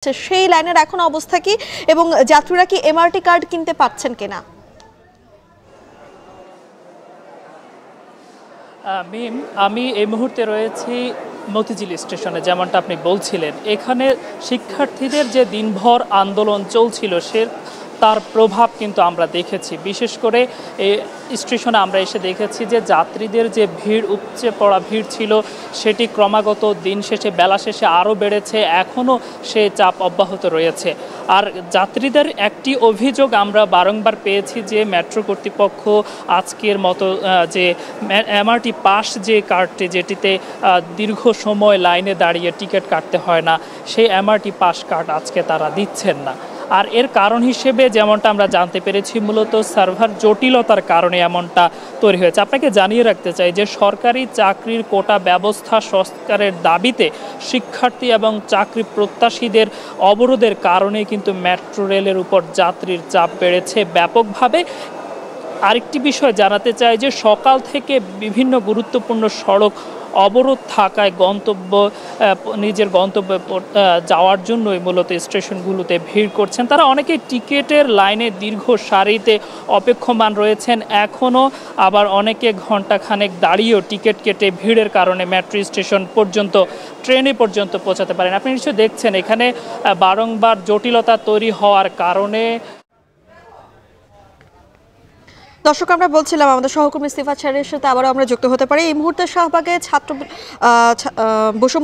সেই লাইনের এখন অবস্থা কি এবং যাত্রীরা কি এমআরটি কার্ড কিনতে পাচ্ছেন কিনা? আমি এই মুহূর্তে রয়েছি মতিঝিল স্টেশনে। যেমনটা আপনি বলছিলেন, এখানে শিক্ষার্থীদের যে দিনভর আন্দোলন চলছিল তার প্রভাব কিন্তু আমরা দেখেছি। বিশেষ করে এই স্টেশনে আমরা এসে দেখেছি যে যাত্রীদের যে ভিড়, উপচে পড়া ভিড় ছিল, সেটি ক্রমাগত দিন শেষে বেলা শেষে আরও বেড়েছে। এখনও সে চাপ অব্যাহত রয়েছে। আর যাত্রীদের একটি অভিযোগ আমরা বারংবার পেয়েছি যে মেট্রো কর্তৃপক্ষ আজকের মতো যে এমআরটি পাস যে কার্ডটি, যেটিতে দীর্ঘ সময় লাইনে দাঁড়িয়ে টিকিট কাটতে হয় না, সেই এমআরটি পাস কার্ড আজকে তারা দিচ্ছেন না। আর এর কারণ হিসেবে যেমনটা আমরা জানতে পেরেছি, মূলত সার্ভার জটিলতার কারণে এমনটা তৈরি হয়েছে। আপনাকে জানিয়ে রাখতে চাই যে সরকারি চাকরির কোটা ব্যবস্থা সংস্কারের দাবিতে শিক্ষার্থী এবং চাকরি প্রত্যাশীদের অবরোধের কারণে কিন্তু মেট্রো রেলের উপর যাত্রীর চাপ বেড়েছে ব্যাপকভাবে। আরেকটি বিষয় জানাতে চাই যে সকাল থেকে বিভিন্ন গুরুত্বপূর্ণ সড়ক অবরোধ থাকায় নিজের গন্তব্যে যাওয়ার জন্যই মূলত স্টেশনগুলোতে ভিড় করছেন তারা। অনেকেই টিকিটের লাইনে দীর্ঘ সারিতে অপেক্ষমান রয়েছেন এখনও, আবার অনেকে ঘণ্টাখানেক দাঁড়িয়েও টিকিট কেটে ভিড়ের কারণে মেট্রো স্টেশন পর্যন্ত, ট্রেনে পর্যন্ত পৌঁছাতে পারেন। আপনি নিশ্চয়ই দেখছেন এখানে বারংবার জটিলতা তৈরি হওয়ার কারণে। দর্শক, আমরা বলছিলাম আমাদের সহকর্মী সিফাত শাহরিয়ারের সাথে আবারও আমরা যুক্ত হতে পারি। এই মুহূর্তে শাহবাগে বৈষম্য